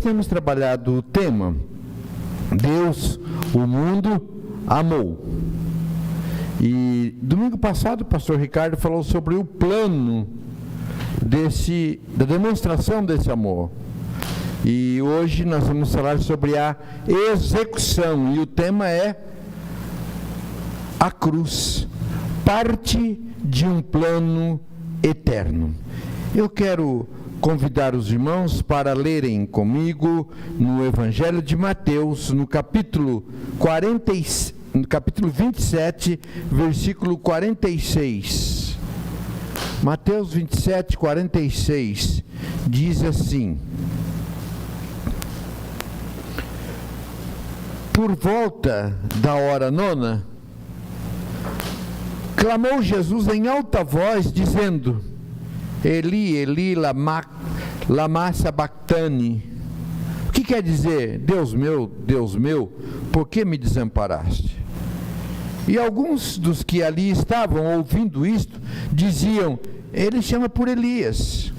temos trabalhado o tema Deus, o mundo, amou. E domingo passado o pastor Ricardo falou sobre o plano da demonstração desse amor. E hoje nós vamos falar sobre a execução, e o tema é a cruz, parte de um plano eterno. Eu quero convidar os irmãos para lerem comigo no Evangelho de Mateus, no capítulo 27, versículo 46. Mateus 27, 46, diz assim: por volta da hora nona, clamou Jesus em alta voz, dizendo: Eli, Eli, lama sabachthani. O que quer dizer? Deus meu, por que me desamparaste? E alguns dos que ali estavam ouvindo isto, diziam: ele chama por Elias.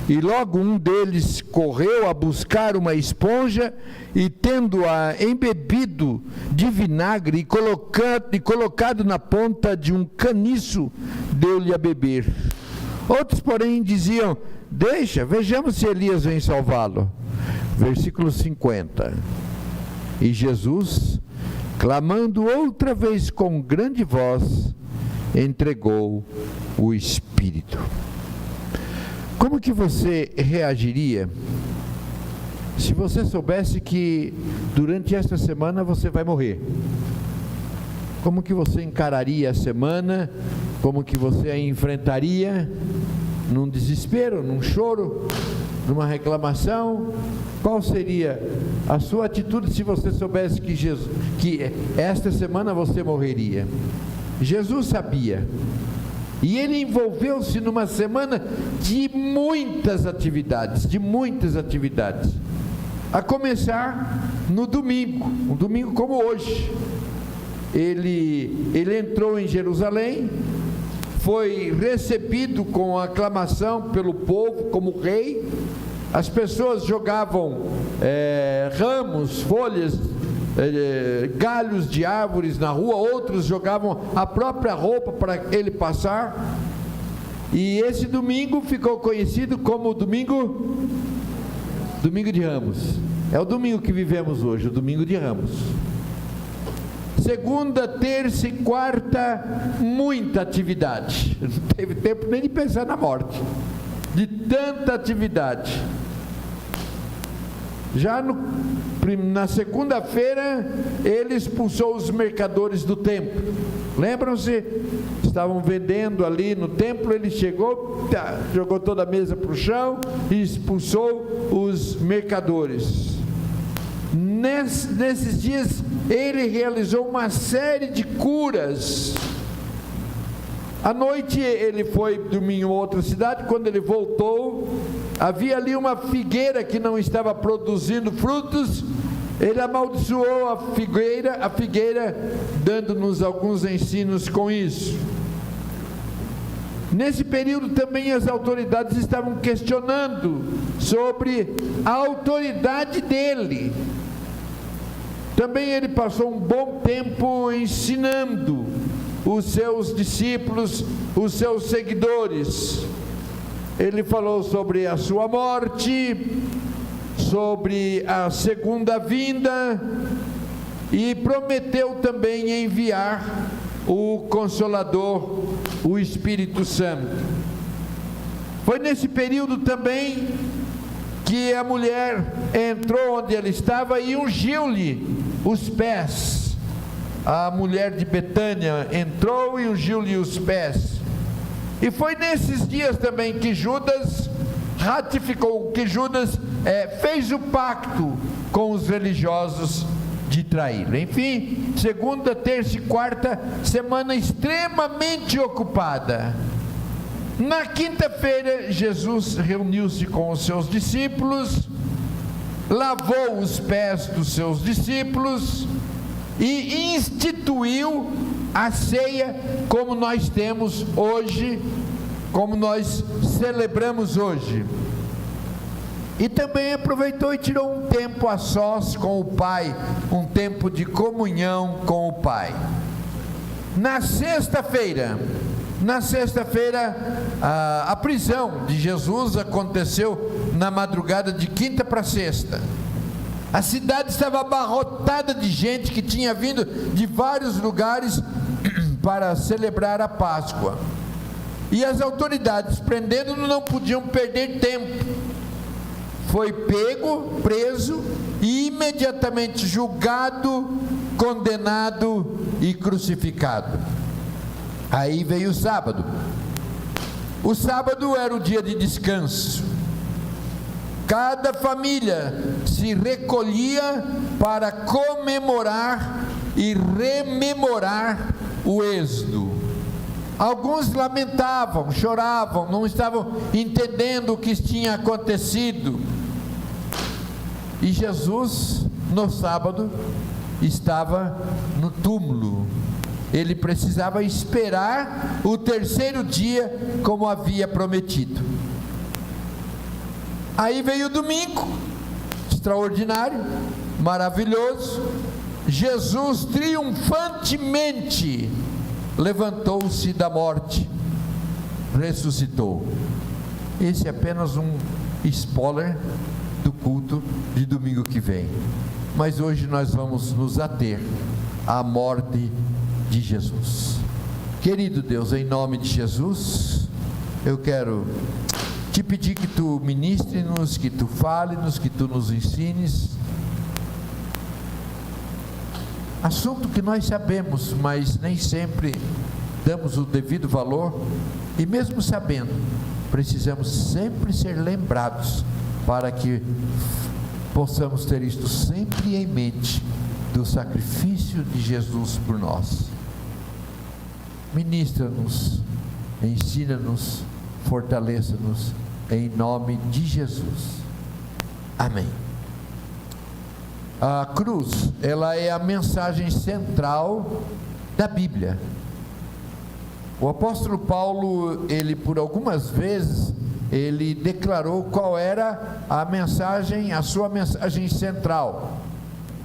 E logo um deles correu a buscar uma esponja e, tendo-a embebido de vinagre e colocado na ponta de um caniço, deu-lhe a beber. Outros, porém, diziam: vejamos se Elias vem salvá-lo. Versículo 50. E Jesus, clamando outra vez com grande voz, entregou o Espírito. Como que você reagiria se você soubesse que durante esta semana você vai morrer? Como que você encararia a semana? Como que você a enfrentaria? Num desespero, num choro, numa reclamação? Qual seria a sua atitude se você soubesse que esta semana você morreria? Jesus sabia. E ele envolveu-se numa semana de muitas atividades, a começar no domingo, um domingo como hoje. Ele entrou em Jerusalém, foi recebido com aclamação pelo povo como rei. As pessoas jogavam ramos, folhas, galhos de árvores na rua, outros jogavam a própria roupa para ele passar. E esse domingo ficou conhecido como domingo de Ramos. É o domingo que vivemos hoje, o domingo de Ramos. Segunda, terça e quarta, muita atividade. Não teve tempo nem de pensar na morte, de tanta atividade. Já na segunda-feira, ele expulsou os mercadores do templo. Lembram-se? Estavam vendendo ali no templo, ele chegou, jogou toda a mesa para o chão e expulsou os mercadores. Nesses dias, ele realizou uma série de curas. À noite, ele foi dormir em outra cidade. Quando ele voltou, havia ali uma figueira que não estava produzindo frutos. Ele amaldiçoou a figueira, dando-nos alguns ensinos com isso. Nesse período também as autoridades estavam questionando sobre a autoridade dele. Também ele passou um bom tempo ensinando os seus discípulos, os seus seguidores. Ele falou sobre a sua morte, sobre a segunda vinda, e prometeu também enviar o Consolador, o Espírito Santo. Foi nesse período também que a mulher entrou onde ele estava e ungiu-lhe os pés. A mulher de Betânia entrou e ungiu-lhe os pés. E foi nesses dias também que Judas ratificou, que Judas fez o pacto com os religiosos de traí-lo. Enfim, segunda, terça e quarta, semana extremamente ocupada. Na quinta-feira, Jesus reuniu-se com os seus discípulos, lavou os pés dos seus discípulos e instituiu a ceia como nós temos hoje, como nós celebramos hoje. E também aproveitou e tirou um tempo a sós com o Pai, um tempo de comunhão com o Pai. Na sexta-feira, a prisão de Jesus aconteceu na madrugada de quinta para sexta. A cidade estava abarrotada de gente que tinha vindo de vários lugares para celebrar a Páscoa. E as autoridades, prendendo-no, não podiam perder tempo. Foi pego, preso e imediatamente julgado, condenado e crucificado. Aí veio o sábado. O sábado era o dia de descanso. Cada família se recolhia para comemorar e rememorar o êxodo. Alguns lamentavam, choravam, não estavam entendendo o que tinha acontecido. E Jesus, no sábado, estava no túmulo. Ele precisava esperar o terceiro dia, como havia prometido. Aí veio o domingo, extraordinário, maravilhoso. Jesus triunfantemente levantou-se da morte, ressuscitou. Esse é apenas um spoiler do culto de domingo que vem. Mas hoje nós vamos nos ater à morte de Jesus. Querido Deus, em nome de Jesus, eu quero te pedir que tu ministre-nos, que tu fale-nos, que tu nos ensines. Assunto que nós sabemos, mas nem sempre damos o devido valor, e mesmo sabendo, precisamos sempre ser lembrados, para que possamos ter isto sempre em mente, do sacrifício de Jesus por nós. Ministra-nos, ensina-nos, fortaleça-nos, em nome de Jesus. Amém. A cruz, ela é a mensagem central da Bíblia. O apóstolo Paulo, ele por algumas vezes, ele declarou qual era a mensagem, a sua mensagem central.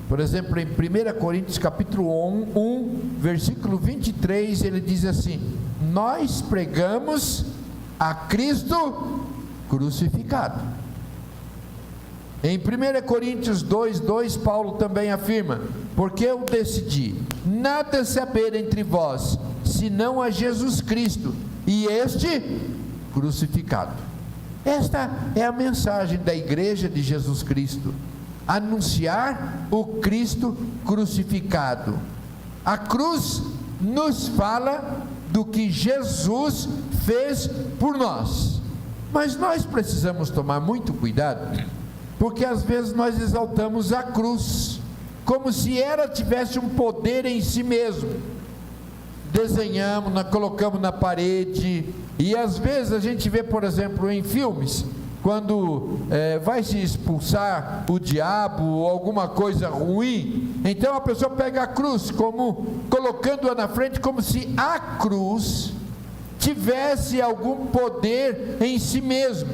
Por exemplo, em 1 Coríntios capítulo 1, versículo 23, ele diz assim: nós pregamos a Cristo crucificado. Em 1 Coríntios 2, Paulo também afirma: porque eu decidi nada saber entre vós, senão a Jesus Cristo, e este crucificado. Esta é a mensagem da igreja de Jesus Cristo: anunciar o Cristo crucificado. A cruz nos fala do que Jesus fez por nós, mas nós precisamos tomar muito cuidado, porque às vezes nós exaltamos a cruz como se ela tivesse um poder em si mesmo. Desenhamos, colocamos na parede, e às vezes a gente vê, por exemplo, em filmes, quando vai se expulsar o diabo ou alguma coisa ruim, então a pessoa pega a cruz, colocando-a na frente, como se a cruz tivesse algum poder em si mesmo.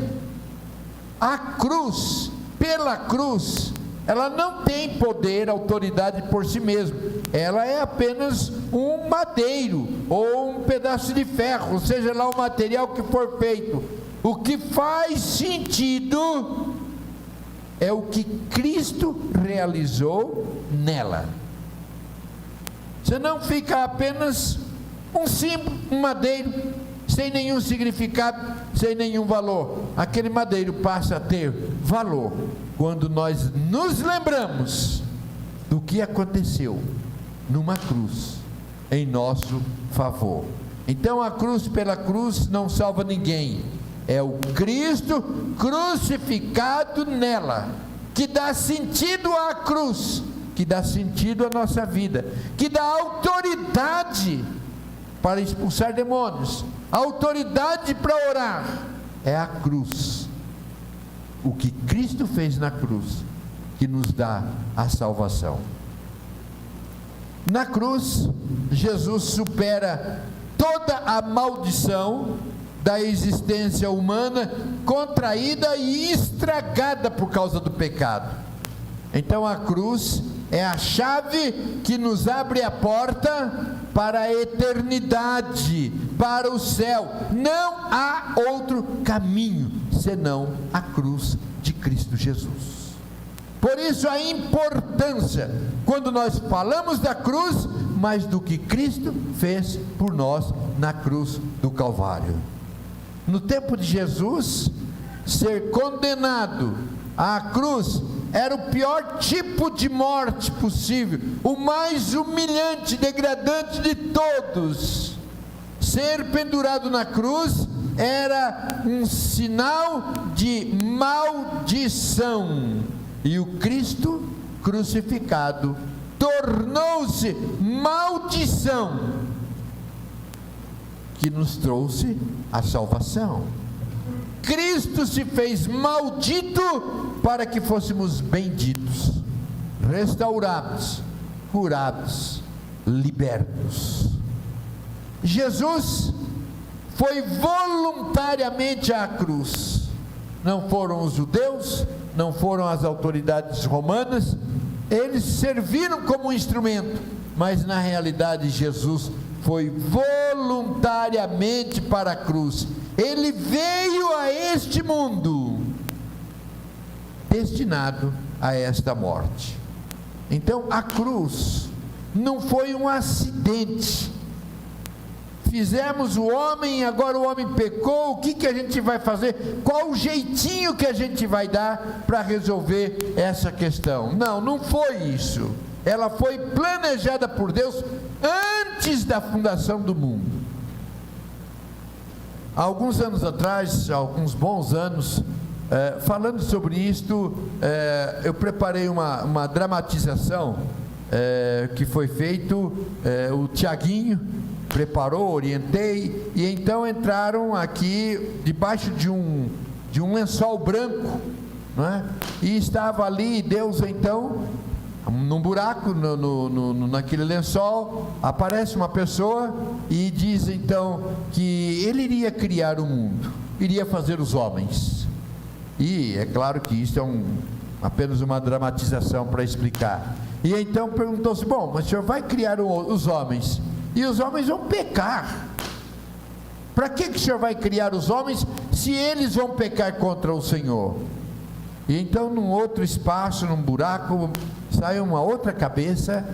A cruz, pela cruz, ela não tem poder, autoridade por si mesma. Ela é apenas um madeiro ou um pedaço de ferro, seja lá o material que for feito. O que faz sentido é o que Cristo realizou nela. Você não fica apenas um símbolo, um madeiro, sem nenhum significado, sem nenhum valor. Aquele madeiro passa a ter valor quando nós nos lembramos do que aconteceu numa cruz em nosso favor. Então a cruz pela cruz não salva ninguém. É o Cristo crucificado nela que dá sentido à cruz, que dá sentido à nossa vida, que dá autoridade para expulsar demônios, autoridade para orar. É a cruz, o que Cristo fez na cruz, que nos dá a salvação. Na cruz, Jesus supera toda a maldição da existência humana, contraída e estragada por causa do pecado. Então a cruz é a chave que nos abre a porta para a eternidade, para o céu. Não há outro caminho senão a cruz de Cristo Jesus. Por isso a importância, quando nós falamos da cruz, mas do que Cristo fez por nós na cruz do Calvário. No tempo de Jesus, ser condenado à cruz era o pior tipo de morte possível, o mais humilhante, degradante de todos. Ser pendurado na cruz era um sinal de maldição, e o Cristo crucificado tornou-se maldição, que nos trouxe a salvação. Cristo se fez maldito para que fôssemos benditos, restaurados, curados, libertos. Jesus foi voluntariamente à cruz. Não foram os judeus, não foram as autoridades romanas, eles serviram como instrumento, mas na realidade Jesus foi voluntariamente para a cruz. Ele veio a este mundo destinado a esta morte. Então a cruz não foi um acidente. Fizemos o homem, agora o homem pecou, o que a gente vai fazer? Qual o jeitinho que a gente vai dar para resolver essa questão? Não foi isso. Ela foi planejada por Deus antes da fundação do mundo. Há alguns anos atrás, alguns bons anos, falando sobre isto, eu preparei uma dramatização que foi feito, o Tiaguinho preparou, orientei, e então entraram aqui debaixo de um lençol branco, não é? E estava ali Deus, então, num buraco, naquele lençol, aparece uma pessoa e diz então que ele iria criar o mundo, iria fazer os homens. E é claro que isso é apenas uma dramatização para explicar. E então perguntou-se: bom, mas o senhor vai criar os homens, e os homens vão pecar. Para que o senhor vai criar os homens se eles vão pecar contra o Senhor? E então, num outro espaço, num buraco, sai uma outra cabeça,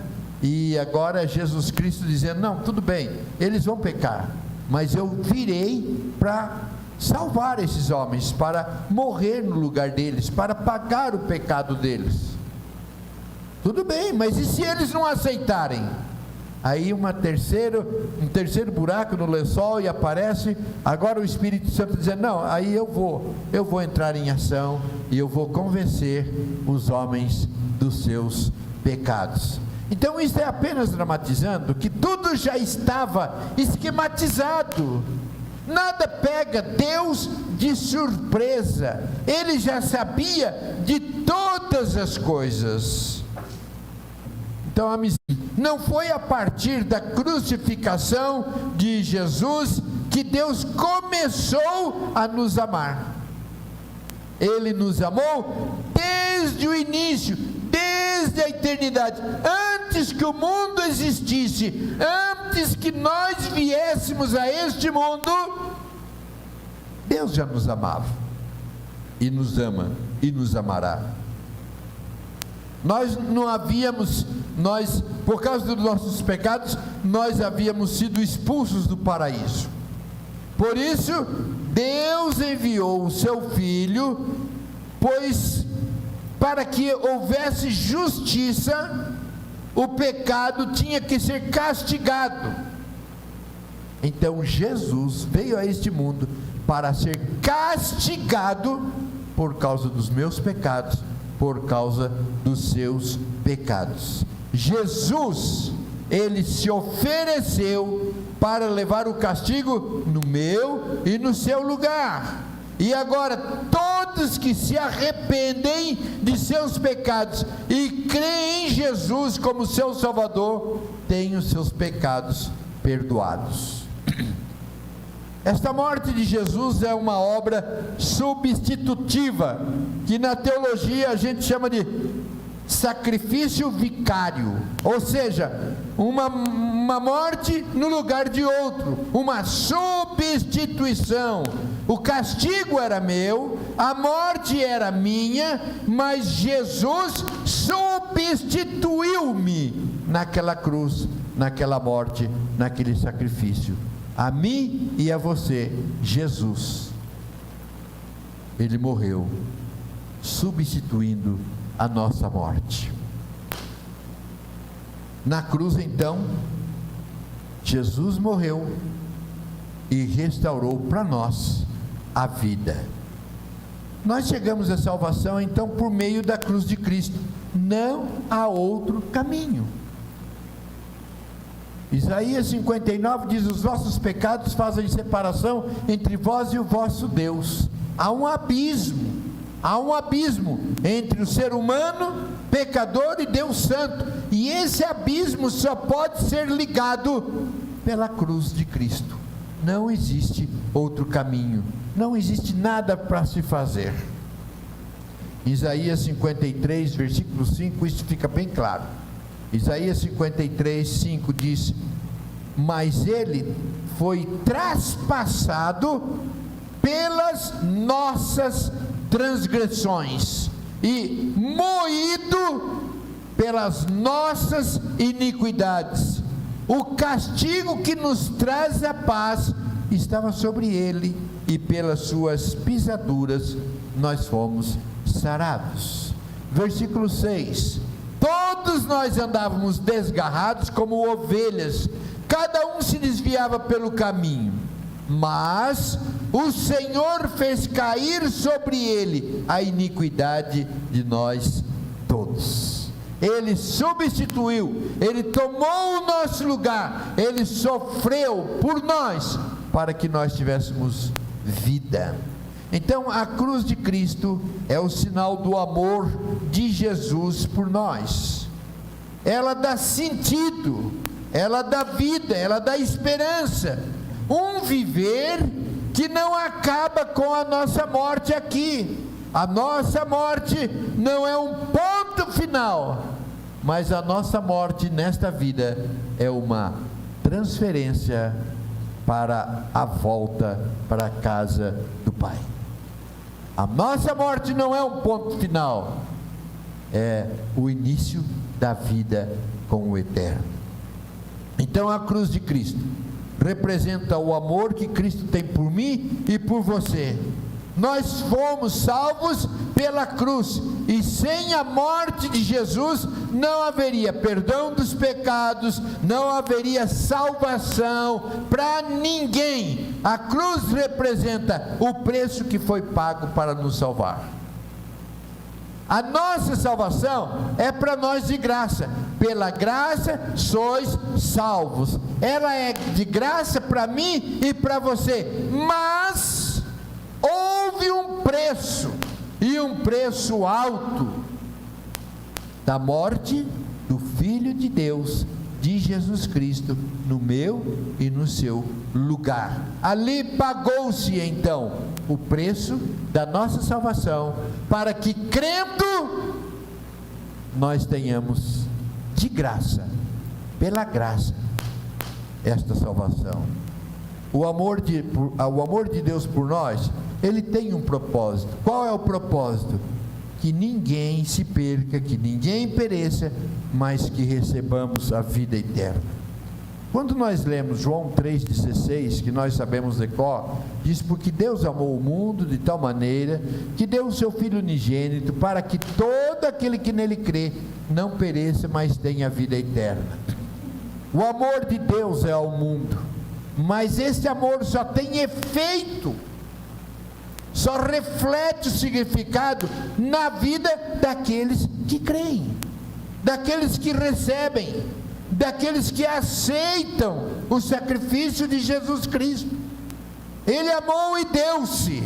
e agora Jesus Cristo dizendo: não, tudo bem, eles vão pecar, mas eu virei para salvar esses homens, para morrer no lugar deles, para pagar o pecado deles. Tudo bem, mas e se eles não aceitarem? Aí um terceiro buraco no lençol, e aparece agora o Espírito Santo dizendo: não, aí eu vou entrar em ação, e eu vou convencer os homens dos seus pecados. Então isso é apenas dramatizando que tudo já estava esquematizado. Nada pega Deus de surpresa. Ele já sabia de todas as coisas. Então não foi a partir da crucificação de Jesus que Deus começou a nos amar. Ele nos amou desde o início, desde a eternidade, antes que o mundo existisse, antes que nós viéssemos a este mundo. Deus já nos amava, e nos ama, e nos amará. Por causa dos nossos pecados, nós havíamos sido expulsos do paraíso. Por isso, Deus enviou o seu Filho, pois para que houvesse justiça, o pecado tinha que ser castigado. Então Jesus veio a este mundo para ser castigado por causa dos meus pecados, por causa dos seus pecados. Jesus, ele se ofereceu para levar o castigo no meu e no seu lugar. E agora todos que se arrependem de seus pecados e creem em Jesus como seu Salvador, têm os seus pecados perdoados. Esta morte de Jesus é uma obra substitutiva, que na teologia a gente chama de sacrifício vicário, ou seja, uma morte no lugar de outro, uma substituição. O castigo era meu, a morte era minha, mas Jesus substituiu-me naquela cruz, naquela morte, naquele sacrifício. A mim e a você, Jesus, Ele morreu, substituindo a nossa morte. Na cruz, então, Jesus morreu e restaurou para nós a vida. Nós chegamos à salvação, então, por meio da cruz de Cristo. Não há outro caminho. Isaías 59 diz: os vossos pecados fazem separação entre vós e o vosso Deus. Há um abismo entre o ser humano, pecador, e Deus Santo, e esse abismo só pode ser ligado pela cruz de Cristo. Não existe outro caminho, não existe nada para se fazer. Isaías 53, versículo 5, isso fica bem claro. Isaías 53, 5 diz: mas ele foi traspassado pelas nossas transgressões e moído pelas nossas iniquidades. O castigo que nos traz a paz estava sobre ele, e pelas suas pisaduras nós fomos sarados. Versículo 6: todos nós andávamos desgarrados como ovelhas, cada um se desviava pelo caminho, mas o Senhor fez cair sobre ele a iniquidade de nós todos. Ele substituiu, Ele tomou o nosso lugar, Ele sofreu por nós, para que nós tivéssemos vida. Então a cruz de Cristo é o sinal do amor de Jesus por nós. Ela dá sentido, ela dá vida, ela dá esperança, um viver que não acaba com a nossa morte aqui. A nossa morte não é um ponto final, mas a nossa morte nesta vida é uma transferência para a volta para a casa do Pai. A nossa morte não é um ponto final, é o início da vida com o Eterno. Então a cruz de Cristo representa o amor que Cristo tem por mim e por você. Nós fomos salvos pela cruz, e sem a morte de Jesus não haveria perdão dos pecados, não haveria salvação para ninguém. A cruz representa o preço que foi pago para nos salvar. A nossa salvação é para nós de graça. Pela graça sois salvos. Ela é de graça para mim e para você. Mas houve um preço, e um preço alto, da morte do Filho de Deus, de Jesus Cristo, no meu e no seu lugar. Ali pagou-se então o preço da nossa salvação, para que, crendo, nós tenhamos de graça, pela graça, esta salvação. O amor de Deus por nós, Ele tem um propósito. Qual é o propósito? Que ninguém se perca, que ninguém pereça, mas que recebamos a vida eterna. Quando nós lemos João 3,16, que nós sabemos de cor, diz: porque Deus amou o mundo de tal maneira, que deu o seu Filho unigênito, para que todo aquele que nele crê, não pereça, mas tenha a vida eterna. O amor de Deus é ao mundo, mas esse amor só tem efeito, só reflete o significado na vida daqueles que creem, daqueles que recebem, daqueles que aceitam o sacrifício de Jesus Cristo. Ele amou e deu-se,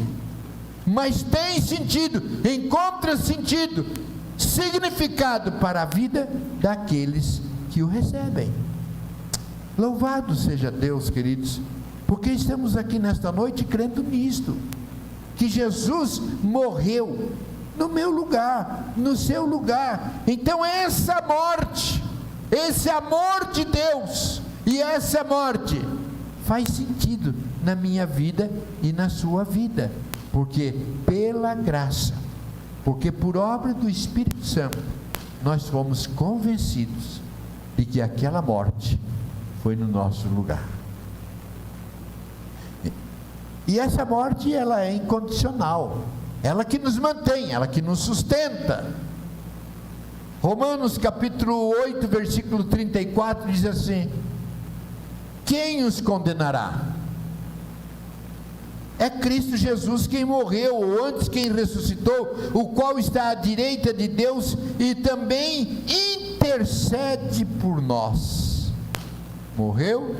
mas tem sentido, encontra sentido, significado para a vida daqueles que o recebem. Louvado seja Deus, queridos, porque estamos aqui nesta noite crendo nisto, que Jesus morreu no meu lugar, no seu lugar. Então essa morte, esse amor de Deus e essa morte faz sentido na minha vida e na sua vida, porque pela graça, porque por obra do Espírito Santo, nós fomos convencidos de que aquela morte foi no nosso lugar. E essa morte, ela é incondicional, ela que nos mantém, ela que nos sustenta. Romanos capítulo 8, versículo 34 diz assim: quem os condenará? É Cristo Jesus quem morreu, ou antes quem ressuscitou, o qual está à direita de Deus e também intercede por nós. Morreu,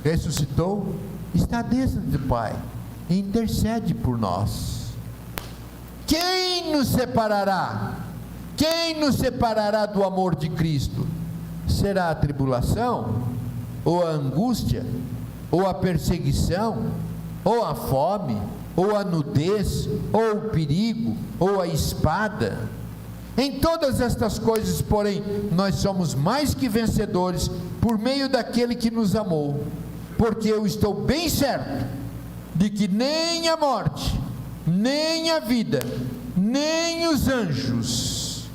ressuscitou, está dentro do Pai, e intercede por nós. Quem nos separará? Quem nos separará do amor de Cristo? Será a tribulação, ou a angústia, ou a perseguição, ou a fome, ou a nudez, ou o perigo, ou a espada? Em todas estas coisas, porém, nós somos mais que vencedores por meio daquele que nos amou, porque eu estou bem certo de que nem a morte, nem a vida, nem os anjos,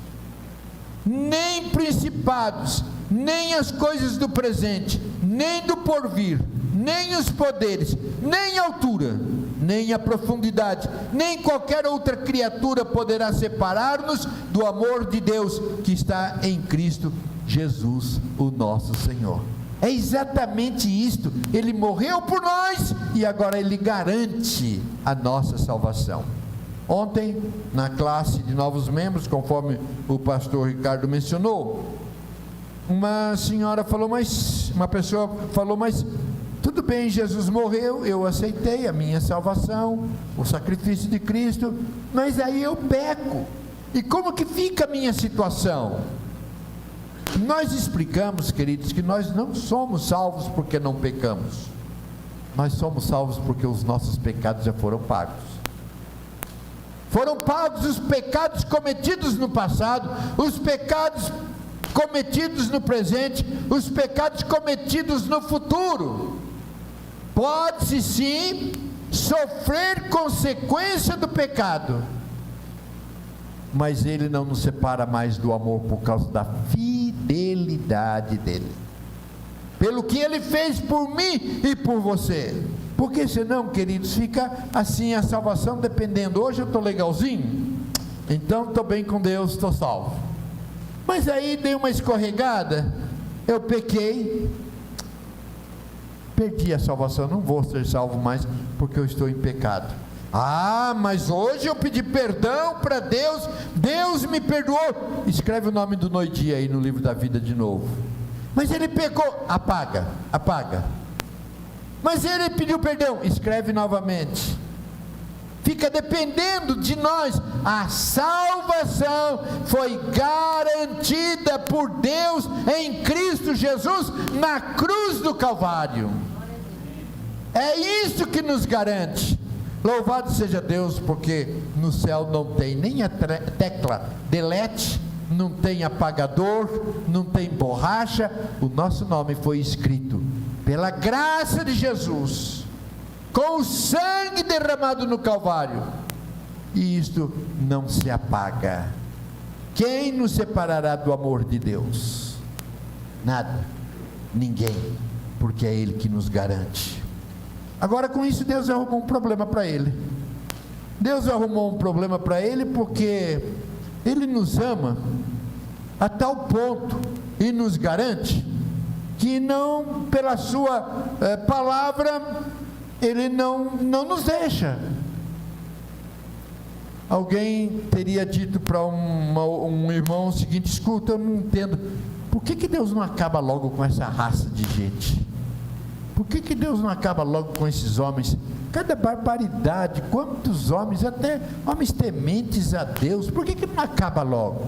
nem principados, nem as coisas do presente, nem do porvir, nem os poderes, nem a altura, nem a profundidade, nem qualquer outra criatura poderá separar-nos do amor de Deus que está em Cristo Jesus, o nosso Senhor. É exatamente isto, Ele morreu por nós e agora Ele garante a nossa salvação. Ontem, na classe de novos membros, conforme o pastor Ricardo mencionou, uma pessoa falou, mas tudo bem, Jesus morreu, eu aceitei a minha salvação, o sacrifício de Cristo, mas aí eu peco, e como que fica a minha situação? Nós explicamos, queridos, que nós não somos salvos porque não pecamos, nós somos salvos porque os nossos pecados já foram pagos. Foram pagos os pecados cometidos no passado, os pecados cometidos no presente, os pecados cometidos no futuro. Pode-se sim sofrer consequência do pecado, mas Ele não nos separa mais do amor por causa da fidelidade dEle, pelo que Ele fez por mim e por você. Porque senão, queridos, fica assim a salvação dependendo. Hoje eu estou legalzinho, então estou bem com Deus, estou salvo. Mas aí dei uma escorregada, eu pequei, perdi a salvação, não vou ser salvo mais porque eu estou em pecado. Ah, mas hoje eu pedi perdão para Deus, Deus me perdoou. Escreve o nome do Noidia aí no livro da vida de novo. Mas ele pecou, apaga. Mas ele pediu perdão, escreve novamente. Fica dependendo de nós. A salvação foi garantida por Deus em Cristo Jesus na cruz do Calvário. É isso que nos garante. Louvado seja Deus, porque no céu não tem nem a tecla delete, não tem apagador, não tem borracha. O nosso nome foi escrito pela graça de Jesus, com o sangue derramado no Calvário, e isto não se apaga. Quem nos separará do amor de Deus? Nada, ninguém, porque é Ele que nos garante. Agora, com isso, Deus arrumou um problema para Ele. Deus arrumou um problema para Ele porque Ele nos ama a tal ponto e nos garante que não, pela sua palavra, Ele não nos deixa. Alguém teria dito para um irmão o seguinte: escuta, eu não entendo, por que Deus não acaba logo com essa raça de gente? Por que Deus não acaba logo com esses homens? Cada barbaridade, quantos homens, até homens tementes a Deus, por que não acaba logo?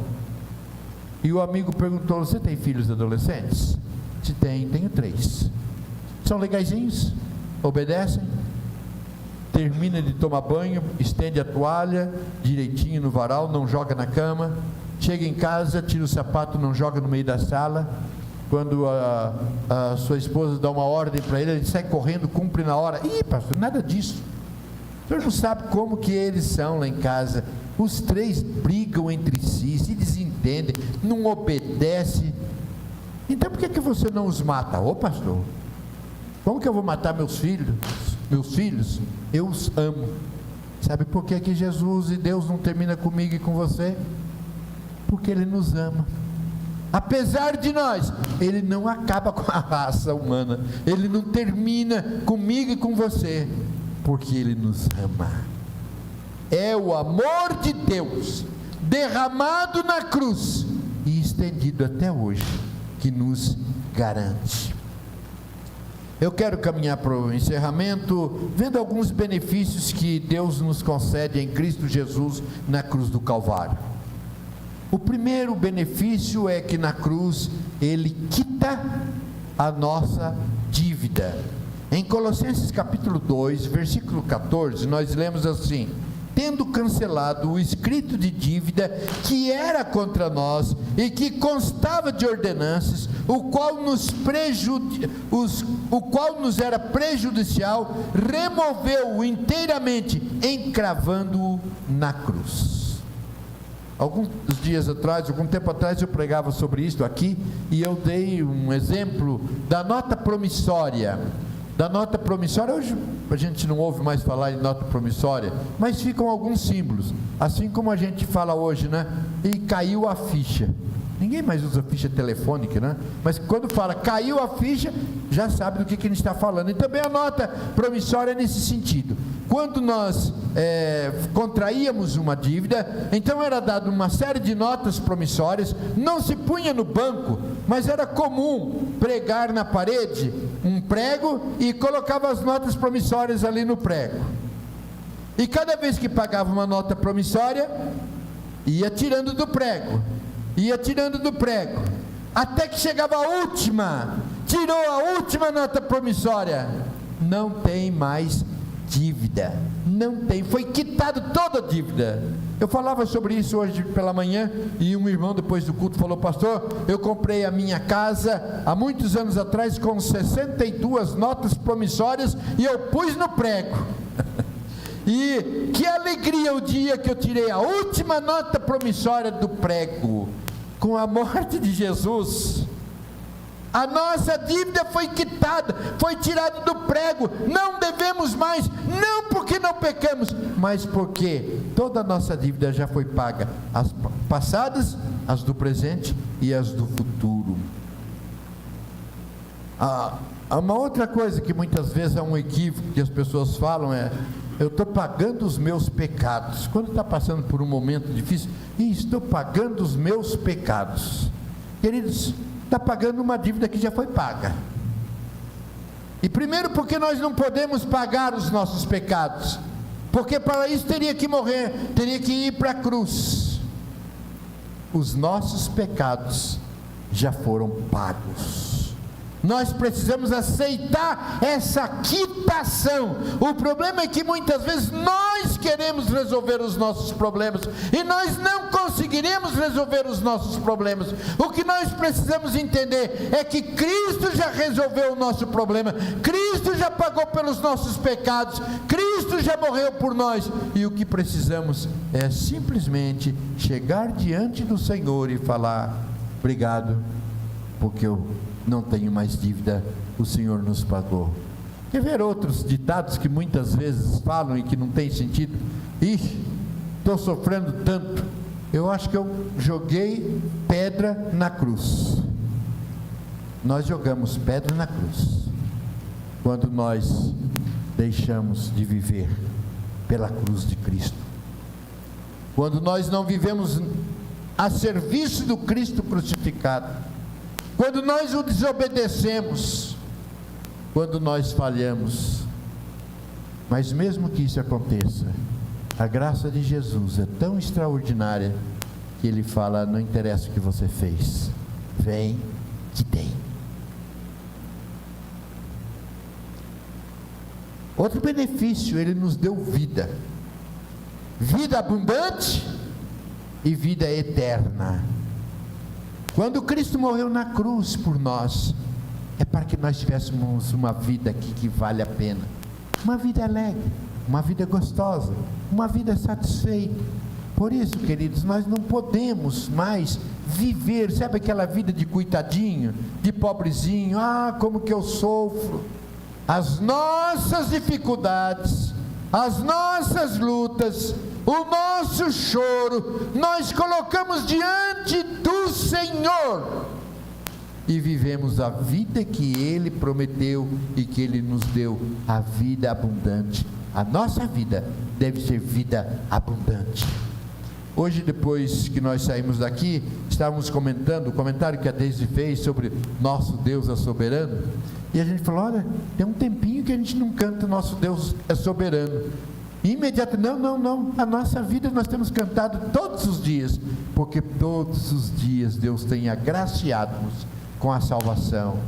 E o amigo perguntou: você tem filhos adolescentes? Se tem, tenho 3. São legaizinhos? obedecem? Termina de tomar banho, estende a toalha direitinho no varal, não joga na cama. Chega em casa, tira o sapato, não joga no meio da sala. Quando a sua esposa dá uma ordem para ele sai correndo, cumpre na hora. Ih, pastor, nada disso. O senhor não sabe como que eles são lá em casa. Os três brigam entre si, se desentendem, não obedecem. Então por que você não os mata? Ô pastor, como que eu vou matar meus filhos? Meus filhos, eu os amo. Sabe por que Jesus e Deus não termina comigo e com você? Porque Ele nos ama. Apesar de nós, Ele não acaba com a raça humana. Ele não termina comigo e com você, porque Ele nos ama. É o amor de Deus derramado na cruz e estendido até hoje que nos garante. Eu quero caminhar para o encerramento vendo alguns benefícios que Deus nos concede em Cristo Jesus na cruz do Calvário. O primeiro benefício é que na cruz Ele quita a nossa dívida. Em Colossenses capítulo 2, versículo 14, nós lemos assim: tendo cancelado o escrito de dívida que era contra nós e que constava de ordenanças, o qual nos era prejudicial, removeu-o inteiramente, encravando-o na cruz. Algum tempo atrás eu pregava sobre isso aqui, e eu dei um exemplo da nota promissória. Hoje a gente não ouve mais falar em nota promissória, mas ficam alguns símbolos, assim como a gente fala hoje, né? E caiu a ficha. Ninguém mais usa ficha telefônica, né? Mas quando fala caiu a ficha, já sabe do que a gente está falando. E também a nota promissória é nesse sentido. Quando nós contraíamos uma dívida, então era dado uma série de notas promissórias, não se punha no banco, mas era comum pregar na parede um prego e colocava as notas promissórias ali no prego. E cada vez que pagava uma nota promissória, ia tirando do prego, até que chegava a última, tirou a última nota promissória, não tem mais dívida, foi quitado toda a dívida. Eu falava sobre isso hoje pela manhã, e um irmão depois do culto falou: pastor, eu comprei a minha casa há muitos anos atrás com 62 notas promissórias e eu pus no prego. E que alegria o dia que eu tirei a última nota promissória do prego. Com a morte de Jesus, a nossa dívida foi quitada, foi tirada do prego, não devemos mais, não porque não pecamos, mas porque toda a nossa dívida já foi paga, as passadas, as do presente e as do futuro. Uma outra coisa que muitas vezes é um equívoco que as pessoas falam é: eu estou pagando os meus pecados. Quando está passando por um momento difícil, estou pagando os meus pecados. Queridos, está pagando uma dívida que já foi paga. E primeiro porque nós não podemos pagar os nossos pecados, porque para isso teria que morrer, teria que ir para a cruz. Os nossos pecados já foram pagos. Nós precisamos aceitar essa quitação. O problema é que muitas vezes nós queremos resolver os nossos problemas e nós não conseguiremos resolver os nossos problemas. O que nós precisamos entender é que Cristo já resolveu o nosso problema, Cristo já pagou pelos nossos pecados, Cristo já morreu por nós, e o que precisamos é simplesmente chegar diante do Senhor e falar: obrigado, porque eu não tenho mais dívida, o Senhor nos pagou. Quer ver outros ditados que muitas vezes falam e que não tem sentido? Estou sofrendo tanto, eu acho que eu joguei pedra na cruz. Nós jogamos pedra na cruz quando nós deixamos de viver pela cruz de Cristo, quando nós não vivemos a serviço do Cristo crucificado, quando nós o desobedecemos, quando nós falhamos. Mas mesmo que isso aconteça, a graça de Jesus é tão extraordinária que Ele fala: não interessa o que você fez, vem que tem. Outro benefício, Ele nos deu vida. Vida abundante e vida eterna. Quando Cristo morreu na cruz por nós, é para que nós tivéssemos uma vida aqui que vale a pena. Uma vida alegre, uma vida gostosa, uma vida satisfeita. Por isso, queridos, nós não podemos mais viver, sabe aquela vida de coitadinho, de pobrezinho, como que eu sofro. As nossas dificuldades, as nossas lutas, o nosso choro, nós colocamos diante do Senhor e vivemos a vida que Ele prometeu e que Ele nos deu, a vida abundante. A nossa vida deve ser vida abundante. Hoje, depois que nós saímos daqui, estávamos comentando, o comentário que a Deise fez sobre nosso Deus é soberano, e a gente falou, olha, tem um tempinho que a gente não canta nosso Deus é soberano. Imediatamente, não, a nossa vida nós temos cantado todos os dias, porque todos os dias Deus tem agraciado-nos com a salvação,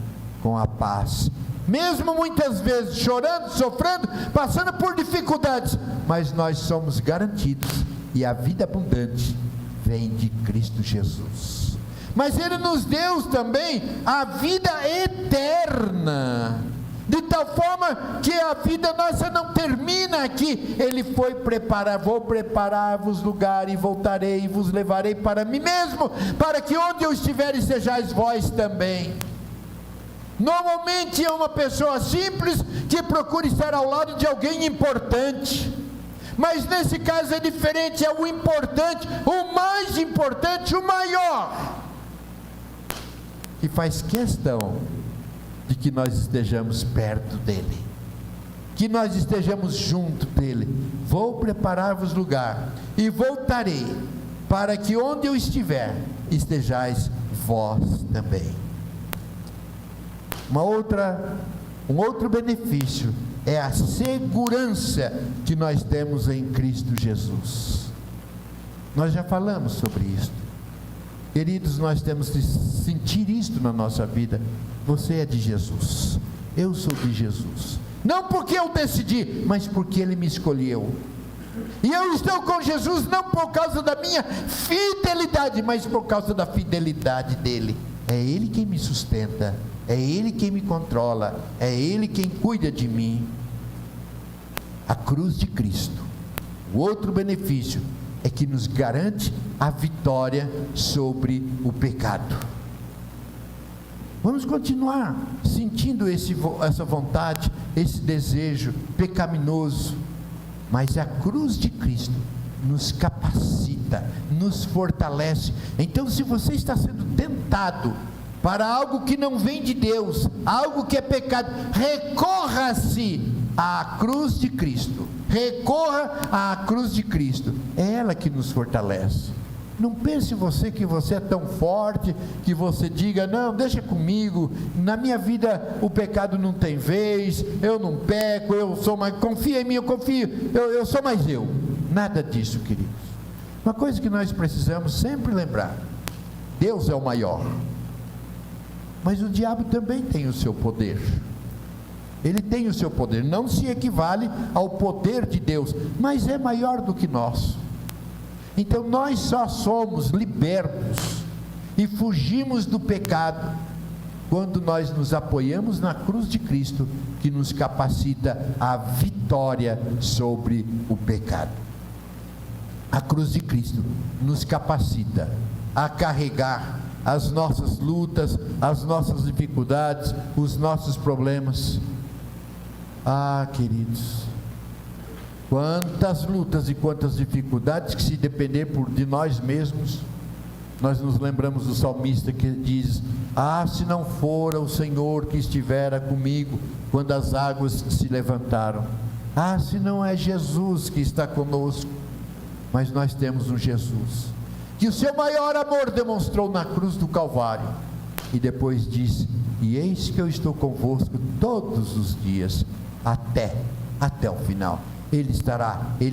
com a paz, mesmo muitas vezes chorando, sofrendo, passando por dificuldades, mas nós somos garantidos, e a vida abundante vem de Cristo Jesus. Mas Ele nos deu também a vida eterna, de tal forma que a vida nossa não termina aqui. Ele foi preparar, vou preparar-vos lugar e voltarei e vos levarei para mim mesmo, para que onde eu estiver estejais vós também. Normalmente é uma pessoa simples que procura estar ao lado de alguém importante, mas nesse caso é diferente, é o importante, o mais importante, o maior, que faz questão de que nós estejamos perto dele, que nós estejamos junto dele. Vou preparar-vos lugar e voltarei, para que onde eu estiver, estejais vós também. Um outro benefício é a segurança que nós temos em Cristo Jesus. Nós já falamos sobre isso. Queridos, nós temos que sentir isto na nossa vida. Você é de Jesus, eu sou de Jesus, não porque eu decidi, mas porque Ele me escolheu, e eu estou com Jesus não por causa da minha fidelidade, mas por causa da fidelidade dEle. É Ele quem me sustenta, é Ele quem me controla, é Ele quem cuida de mim. A cruz de Cristo, o outro benefício é que nos garante a vitória sobre o pecado. Vamos continuar sentindo essa vontade, esse desejo pecaminoso, mas a cruz de Cristo nos capacita, nos fortalece. Então, se você está sendo tentado para algo que não vem de Deus, algo que é pecado, recorra-se à cruz de Cristo, recorra à cruz de Cristo, é ela que nos fortalece. Não pense você que você é tão forte, que você diga, não, deixa comigo, na minha vida o pecado não tem vez, eu não peco, eu sou mais, confia em mim, eu sou mais eu. Nada disso, queridos. Uma coisa que nós precisamos sempre lembrar, Deus é o maior, mas o diabo também tem o seu poder. Ele tem o seu poder, não se equivale ao poder de Deus, mas é maior do que nós. Então nós só somos libertos e fugimos do pecado quando nós nos apoiamos na cruz de Cristo, que nos capacita à vitória sobre o pecado. A cruz de Cristo nos capacita a carregar as nossas lutas, as nossas dificuldades, os nossos problemas. Queridos, quantas lutas e quantas dificuldades que, se depender de nós mesmos, nós nos lembramos do salmista que diz, se não fora o Senhor que estivera comigo quando as águas se levantaram, se não é Jesus que está conosco. Mas nós temos um Jesus que o seu maior amor demonstrou na cruz do Calvário, e depois disse, e eis que eu estou convosco todos os dias, até o final. Ele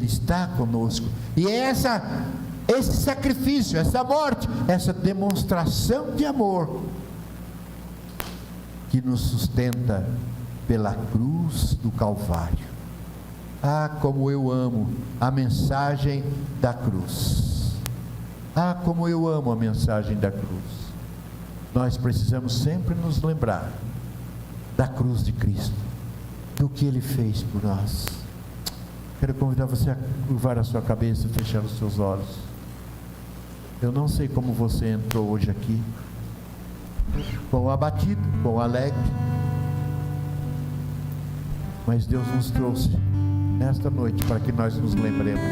está conosco, e esse sacrifício, essa morte, essa demonstração de amor, que nos sustenta pela cruz do Calvário. Ah, como eu amo a mensagem da cruz. Ah, como eu amo a mensagem da cruz. Nós precisamos sempre nos lembrar da cruz de Cristo, do que Ele fez por nós. Quero convidar você a curvar a sua cabeça e fechar os seus olhos. Eu não sei como você entrou hoje aqui, quão abatido, quão alegre, mas Deus nos trouxe nesta noite para que nós nos lembremos.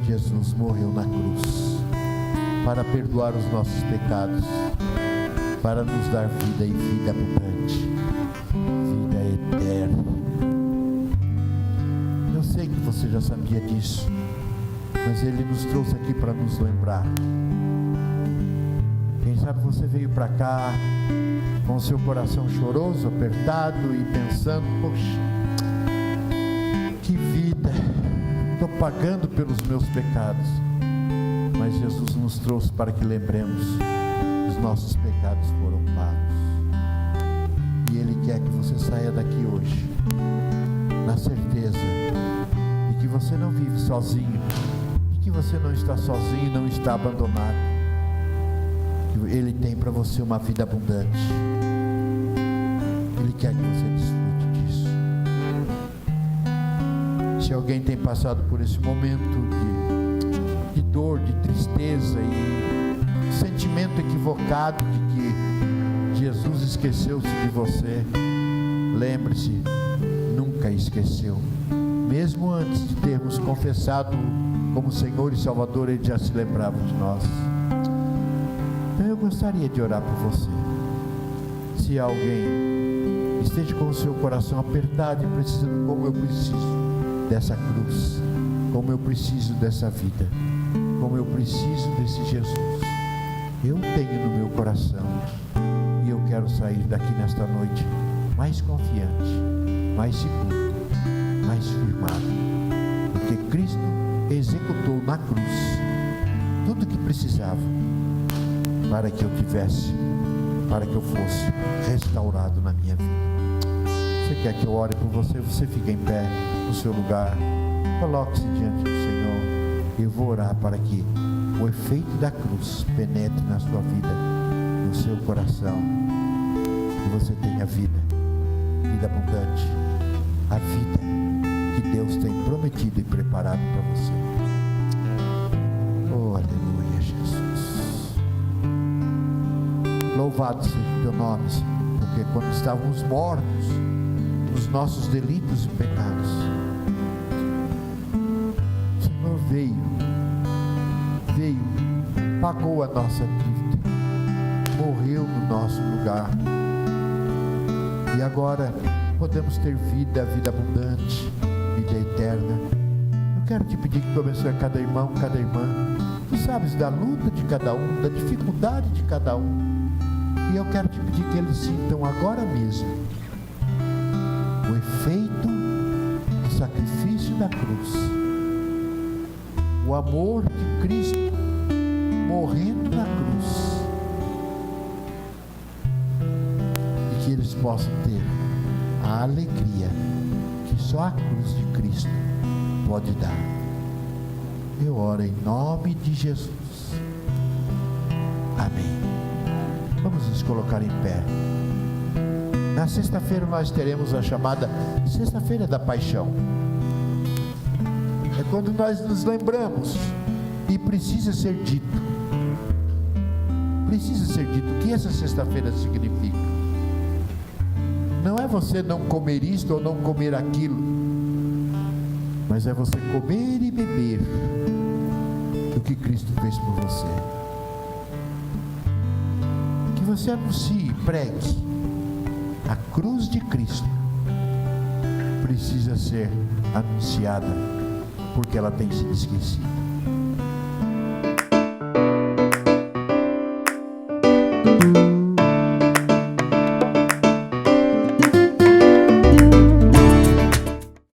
Jesus morreu na cruz para perdoar os nossos pecados, para nos dar vida e vida abundante, vida eterna. Eu sei que você já sabia disso, mas Ele nos trouxe aqui para nos lembrar. Quem sabe você veio para cá com o seu coração choroso, apertado e pensando: poxa, que vida, estou pagando pelos meus pecados. Mas Jesus nos trouxe para que lembremos: os nossos pecados foram pagos. E Ele quer que você saia daqui hoje na certeza de que você não vive sozinho, de que você não está sozinho, não está abandonado, que Ele tem para você uma vida abundante. Ele quer que você desfrute disso. Se alguém tem passado por esse momento de dor, de tristeza e sentimento equivocado de que Jesus esqueceu-se de você, lembre-se, nunca esqueceu. Mesmo antes de termos confessado como Senhor e Salvador, Ele já se lembrava de nós. Então eu gostaria de orar por você. Se alguém esteja com o seu coração apertado e precisando, como eu preciso dessa cruz, como eu preciso dessa vida, como eu preciso desse Jesus, eu tenho no meu coração, e eu quero sair daqui nesta noite mais confiante, mais seguro, mais firmado, porque Cristo executou na cruz tudo o que precisava para que eu tivesse, para que eu fosse restaurado na minha vida. Você quer que eu ore por você? Você fica em pé no seu lugar, coloque-se diante do Senhor. Eu vou orar para que o efeito da cruz penetre na sua vida, no seu coração, que você tenha vida abundante, a vida que Deus tem prometido e preparado para você. Oh, aleluia, Jesus. Louvado seja o teu nome, Senhor, porque quando estávamos mortos nos nossos delitos e pecados, o Senhor veio, pagou a nossa dívida, morreu no nosso lugar, e agora podemos ter vida abundante, vida eterna. Eu quero te pedir que tu abençoe cada irmão, cada irmã. Tu sabes da luta de cada um, da dificuldade de cada um, e eu quero te pedir que eles sintam agora mesmo o efeito do sacrifício da cruz, o amor de Cristo morrendo na cruz, e que eles possam ter a alegria que só a cruz de Cristo pode dar. Eu oro em nome de Jesus. Amém. Vamos nos colocar em pé. Na sexta-feira nós teremos a chamada Sexta-feira da Paixão. É quando nós nos lembramos, e precisa ser dito o que essa sexta-feira significa. Não é você não comer isto ou não comer aquilo, mas é você comer e beber o que Cristo fez por você. Que você anuncie, pregue: a cruz de Cristo precisa ser anunciada, porque ela tem sido esquecida.